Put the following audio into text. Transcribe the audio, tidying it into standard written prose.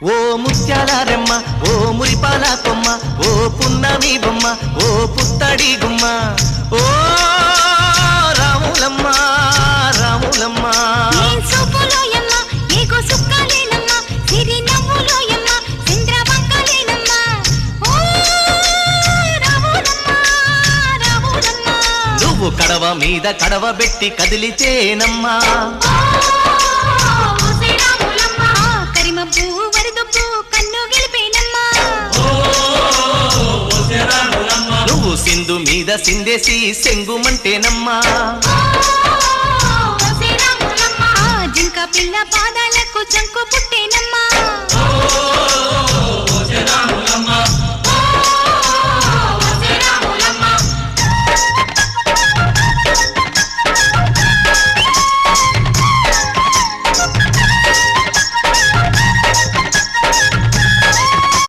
ఓ ముత్యాల రెమ్మ ఓ మురిపాల కొమ్మ ఓ పున్నమి బొమ్మ ఓ పుత్తడి గుమ్మ ఓ రాములమ్మ రాములమ్మ నువ్వు కడవ మీద కడవ పెట్టి కదిలితేనమ్మా నువ్వు సింధు మీద సిందేసి సెంగుమంటేనమ్మా జింక పిల్ల పాదాలకు జంకు పుట్టేనమ్మా